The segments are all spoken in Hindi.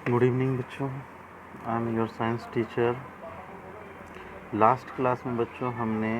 गुड इवनिंग बच्चों, I am your science teacher. Last class में बच्चों हमने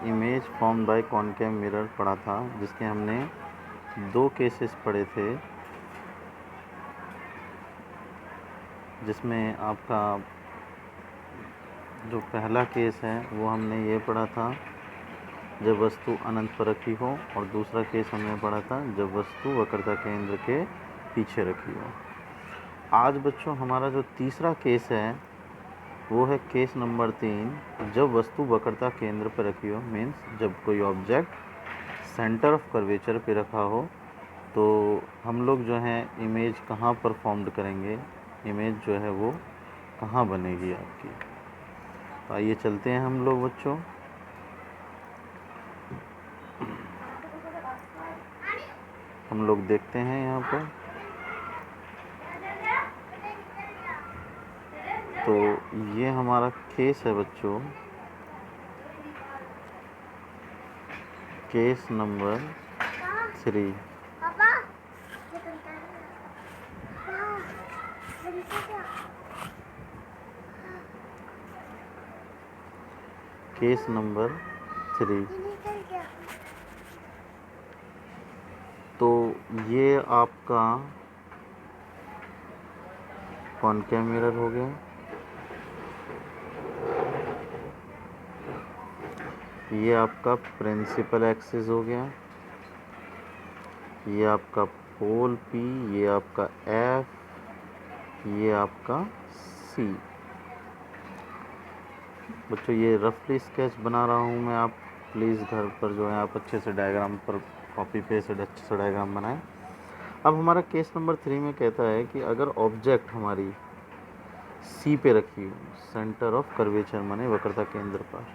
image form by concave mirror पढ़ा था, जिसके हमने दो केसेस पढ़े थे, जिसमें आपका जो पहला केस है वो हमने ये पढ़ा था जब वस्तु अनंत पर रखी हो, और दूसरा केस हमने पढ़ा था जब वस्तु वक्रता केंद्र के पीछे रखी हो। आज बच्चों हमारा जो तीसरा केस है वो है केस नंबर 3, जब वस्तु वक्रता केंद्र पर रखी हो, मीन्स जब कोई ऑब्जेक्ट सेंटर ऑफ कर्वेचर पे रखा हो। तो हम लोग जो है इमेज कहाँ पर फॉर्म्ड करेंगे, इमेज जो है वो कहाँ बनेगी आपकी। तो आइए चलते हैं हम लोग बच्चों। हम लोग देखते हैं यहाँ पर, तो ये हमारा केस है बच्चों, केस नंबर 3। Case number 3। तो ये आपका कॉनकेव मिरर हो गया, ये आपका प्रिंसिपल एक्सिस हो गया, ये आपका पोल P, ये आपका F, ये आपका C। बच्चों ये रफली स्केच बना रहा हूँ मैं, आप प्लीज़ घर पर जो है आप अच्छे से डायग्राम पर कॉपी पेस्ट अच्छे से डायग्राम बनाएं। अब हमारा केस नंबर 3 में कहता है कि अगर ऑब्जेक्ट हमारी C पे रखी हो, सेंटर ऑफ कर्वेचर माने वक्रता केंद्र पर,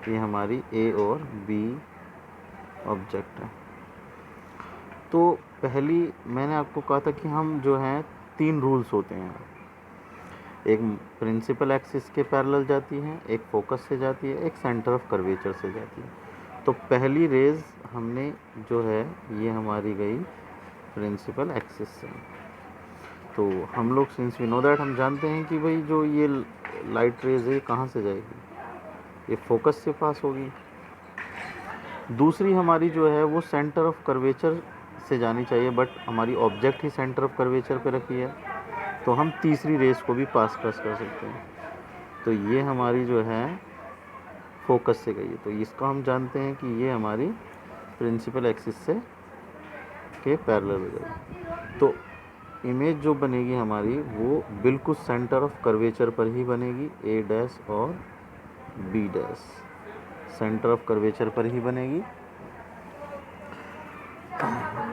ये हमारी A और B ऑब्जेक्ट है। तो पहली मैंने आपको कहा था कि हम जो हैं 3 रूल्स होते हैं, एक प्रिंसिपल एक्सिस के पैरेलल जाती है, एक फोकस से जाती है, एक सेंटर ऑफ कर्वेचर से जाती है। तो पहली रेज हमने जो है ये हमारी गई प्रिंसिपल एक्सिस से। तो हम लोग सिंस वी नो दैट, हम जानते हैं कि भाई जो ये लाइट रेज है कहाँ से जाएगी, ये फोकस से पास होगी। दूसरी हमारी जो है वो सेंटर ऑफ कर्वेचर से जानी चाहिए, बट हमारी object he centre of curvature पे रखी है, तो हम तीसरी रेस को भी पास कर सकते हैं। तो ये हमारी जो है फोकस से गई है, तो इसका हम जानते हैं कि ये हमारी प्रिंसिपल एक्सिस से के पैरेलल हो जाएगी। तो इमेज जो बनेगी हमारी वो बिल्कुल सेंटर ऑफ कर्वेचर पर ही बनेगी, A डैश और B dash centre of curvature पर ही बनेगी।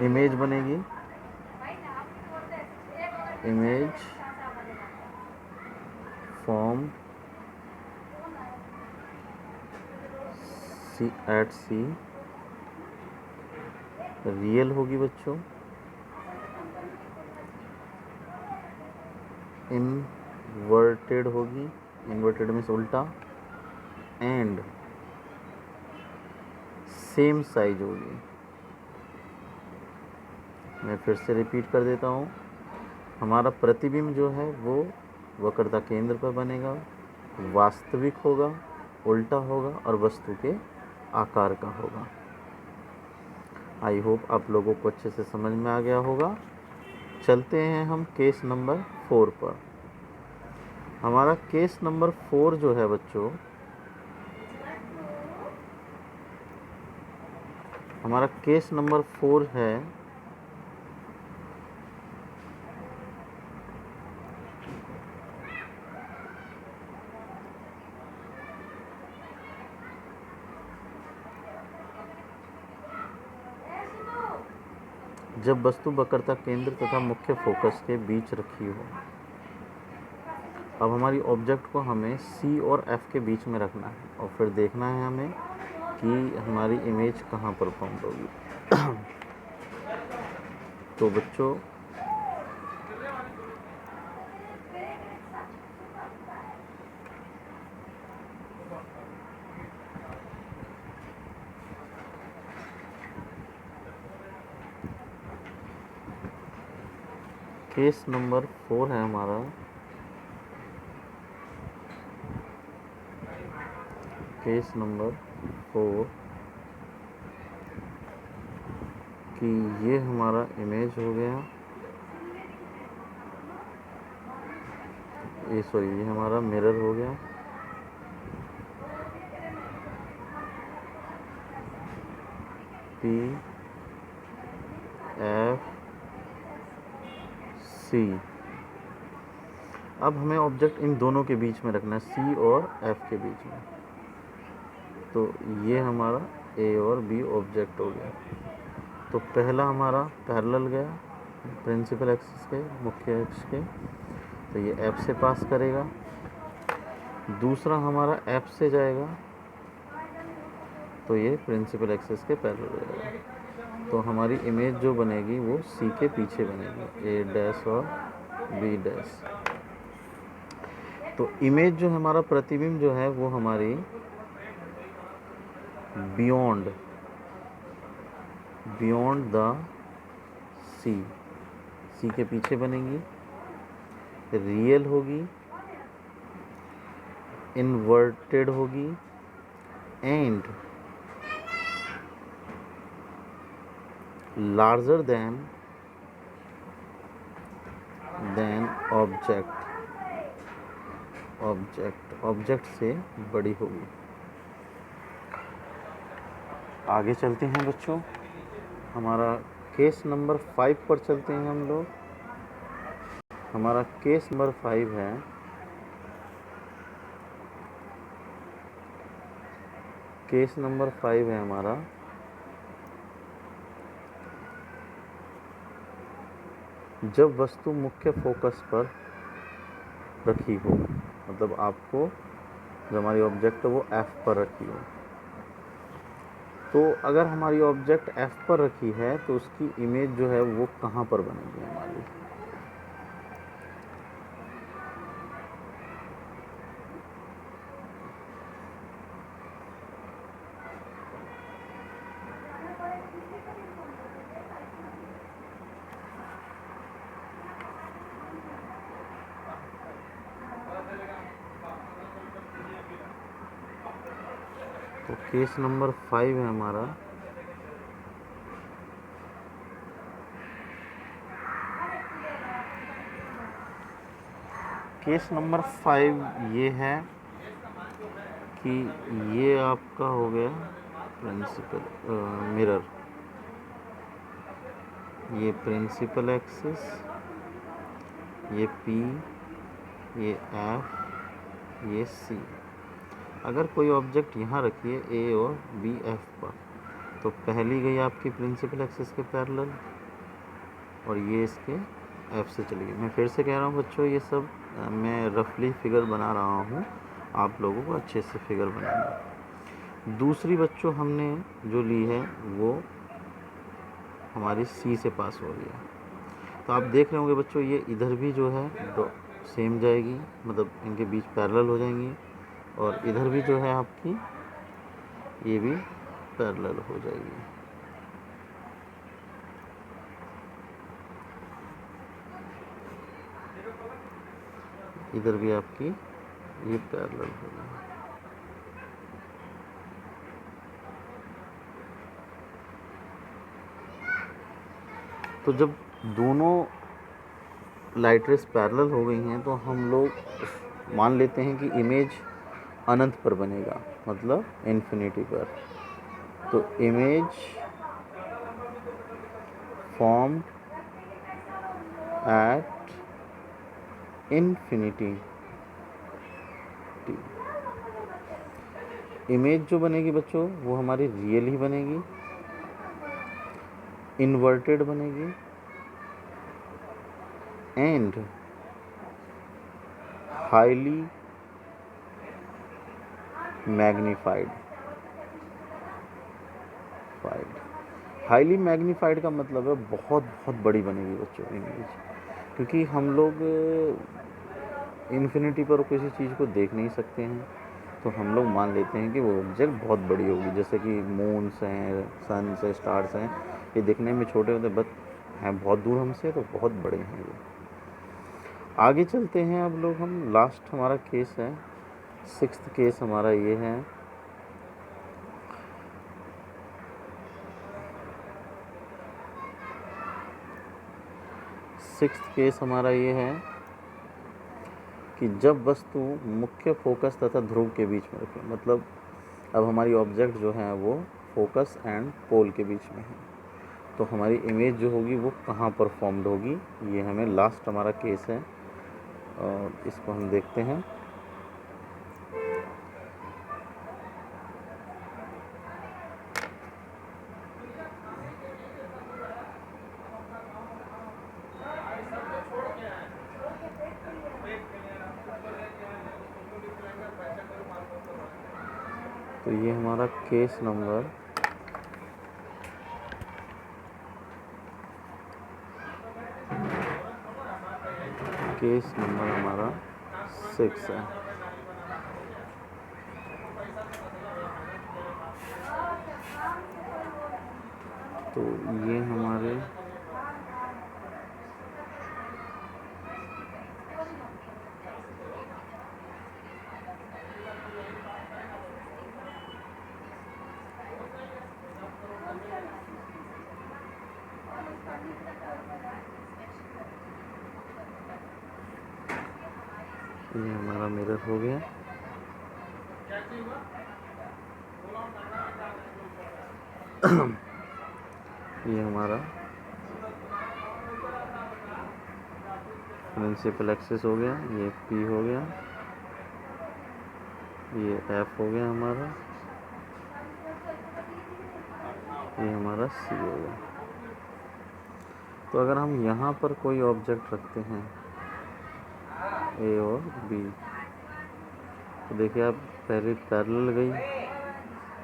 इमेज बनेगी, image form C at C real होगी बच्चों, इनवर्टेड होगी, इन्वर्टेड मीन्स उल्टा, एंड सेम साइज होगी। मैं फिर से रिपीट कर देता हूँ, हमारा प्रतिबिंब जो है वो वक्रता केंद्र पर बनेगा, वास्तविक होगा, उल्टा होगा और वस्तु के आकार का होगा। आई होप आप लोगों को अच्छे से समझ में आ गया होगा। चलते हैं हम केस नंबर 4 पर। हमारा केस नंबर 4 जो है बच्चों, हमारा केस नंबर 4 है जब वस्तु वक्रता केंद्र तथा मुख्य फोकस के बीच रखी हो। अब हमारी ऑब्जेक्ट को हमें C और F के बीच में रखना है, और फिर देखना है हमें कि हमारी इमेज कहाँ पर फॉर्म होगी। तो बच्चों केस नंबर 4 है हमारा, केस नंबर 4 कि ये हमारा इमेज हो गया, ये सॉरी ये हमारा मिरर हो गया, P F C। अब हमें ऑब्जेक्ट इन दोनों के बीच में रखना है, C और F के बीच में। तो ये हमारा A और B ऑब्जेक्ट हो गया। तो पहला हमारा पैरेलल गया प्रिंसिपल एक्सिस के, मुख्य अक्ष के, तो ये F से पास करेगा। दूसरा हमारा F से जाएगा, तो ये प्रिंसिपल एक्सिस के पैरेलल जाएगा। तो हमारी इमेज जो बनेगी वो C के पीछे बनेगी, A डैश और B डैश। तो इमेज जो हमारा प्रतिबिंब जो है वो हमारी बियॉन्ड द सी के पीछे बनेगी, रियल होगी, इन्वर्टेड होगी एंड लार्जर देन ऑब्जेक्ट से बड़ी होगी। आगे चलते हैं बच्चों, हमारा केस नंबर 5 पर चलते हैं हम लोग। हमारा केस नंबर 5 है, केस नंबर 5 है हमारा जब वस्तु मुख्य फोकस पर रखी हो, मतलब आपको जो हमारी ऑब्जेक्ट है वो F पर रखी हो। तो अगर हमारी ऑब्जेक्ट F पर रखी है तो उसकी इमेज जो है वो कहाँ पर बनेगी हमारी? तो केस नंबर 5 है हमारा केस नंबर 5 ये है कि ये आपका हो गया प्रिंसिपल मिरर, ये प्रिंसिपल एक्सिस, ये P, ये F, ये C। अगर कोई ऑब्जेक्ट यहाँ रखिए A और B F पर, तो पहली गई आपकी प्रिंसिपल एक्सिस के पैरेलल और ये इसके F से चली गई। मैं फिर से कह रहा हूँ बच्चों, ये सब मैं रफली फिगर बना रहा हूँ, आप लोगों को अच्छे से फिगर बनाना। दूसरी बच्चों हमने जो ली है वो हमारी C से पास हो रही है। तो आप देख रहे होंगे बच्चों, ये इधर भी जो है सेम जाएगी, मतलब इनके बीच पैरेलल हो जाएंगी, और इधर भी जो है आपकी ये भी पैरेलल हो जाएगी। इधर भी आपकी ये पैरेलल होगी। तो जब दोनों लाइट रेस पैरेलल हो गई हैं तो हम लोग मान लेते हैं कि इमेज अनंत पर बनेगा, मतलब इन्फिनिटी पर। तो image formed at infinity, image जो बनेगी बच्चों वो हमारी रियल ही बनेगी, इन्वर्टेड बनेगी and highly magnified. Highly magnified का मतलब है बहुत बहुत बड़ी बनेगी बच्चों इमेज, क्योंकि हम लोग इन्फिनिटी पर किसी चीज़ को देख नहीं सकते हैं, तो हम लोग मान लेते हैं कि वो ऑब्जेक्ट बहुत बड़ी होगी। जैसे कि मून्स हैं, सन्स हैं, स्टार्स हैं, ये दिखने में छोटे होते बट हैं बहुत दूर हमसे, तो बहुत बड़े हैं ये। आगे चलते हैं अब लोग हम। लास्ट हमारा केस है, 6th केस हमारा ये है। सिक्स्थ केस हमारा ये है कि जब वस्तु मुख्य फोकस तथा ध्रुव के बीच में रखें, मतलब अब हमारी ऑब्जेक्ट जो है वो फोकस एंड पोल के बीच में है, तो हमारी इमेज जो होगी वो कहाँ पर फॉर्म्ड होगी, ये हमें लास्ट हमारा केस है और इसको हम देखते हैं। तो ये हमारा केस नंबर हमारा 6 है। तो ये हमारे ये हमारा मिरर हो गया। ये हमारा प्रिंसिपल एक्सिस हो गया, ये P हो गया, ये F हो गया हमारा, ये हमारा C हो गया। तो अगर हम यहाँ पर कोई ऑब्जेक्ट रखते हैं A और B, तो देखिए आप पहले पैरेलल गई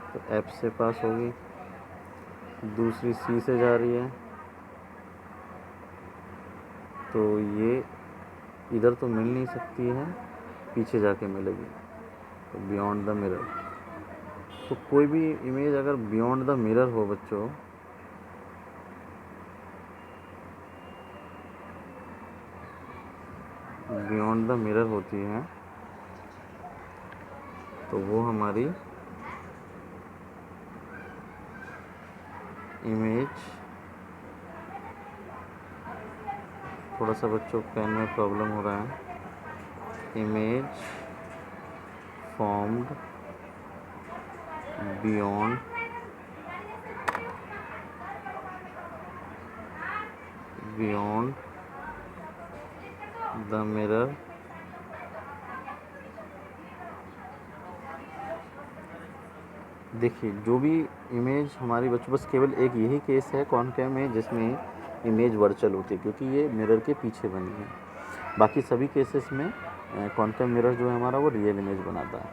तो F से पास होगी, दूसरी C से जा रही है तो ये इधर तो मिल नहीं सकती है, पीछे जाके मिलेगी, तो बियॉन्ड द मिरर। तो कोई भी इमेज अगर बियॉन्ड द मिरर हो बच्चों, बियॉन्ड द मिरर होती है, तो वो हमारी इमेज, थोड़ा सा बच्चों पेन में प्रॉब्लम हो रहा है, image formed beyond the mirror देखिए जो भी इमेज हमारी बच्चों, बस केवल एक यही केस है कॉनकेव में जिसमें इमेज वर्चुअल होती है क्योंकि ये मिरर के पीछे बनी है। बाकी सभी केसेस में कॉनकेव मिरर जो है हमारा वो रियल इमेज बनाता है।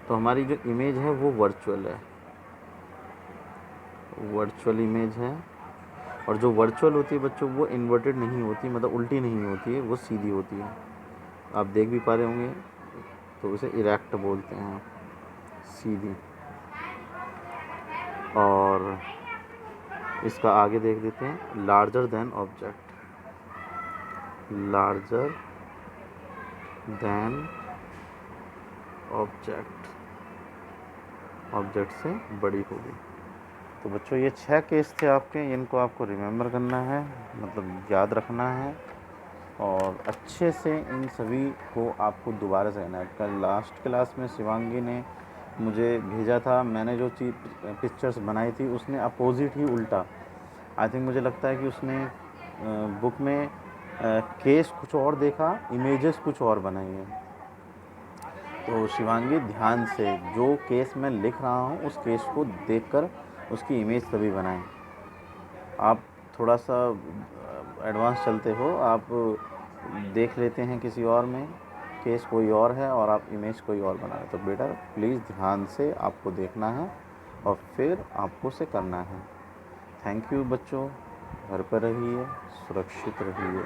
तो हमारी जो इमेज है वो वर्चुअल है, वर्चुअल इमेज है। और जो वर्चुअल होती है बच्चों वो इन्वर्टेड नहीं होती, मतलब उल्टी नहीं होती है, वो सीधी होती है। आप देख भी पा रहे होंगे, तो उसे इरेक्ट बोलते हैं, सीधी। और इसका आगे देख देते हैं, larger than object, larger than object, object से बड़ी होगी। तो बच्चों ये 6 केस थे आपके, इनको आपको रिमेंबर करना है, मतलब याद रखना है और अच्छे से इन सभी को आपको दोबारा से करना है। कल लास्ट क्लास में शिवांगी ने मुझे भेजा था, मैंने जो चीज़ पिक्चर्स बनाई थी उसने अपोजिट ही उल्टा, आई थिंक मुझे लगता है कि उसने बुक में केस कुछ और देखा, इमेजेस कुछ और बनाई हैं। तो शिवांगी ध्यान से जो केस मैं लिख रहा हूँ उस केस को देखकर उसकी इमेज तभी बनाएं। आप थोड़ा सा एडवांस चलते हो, आप देख लेते हैं किसी और में केस कोई और है और आप इमेज कोई और बना रहे, तो बेटा प्लीज़ ध्यान से आपको देखना है और फिर आपको उसे करना है। थैंक यू बच्चों, घर पर रहिए, सुरक्षित रहिए।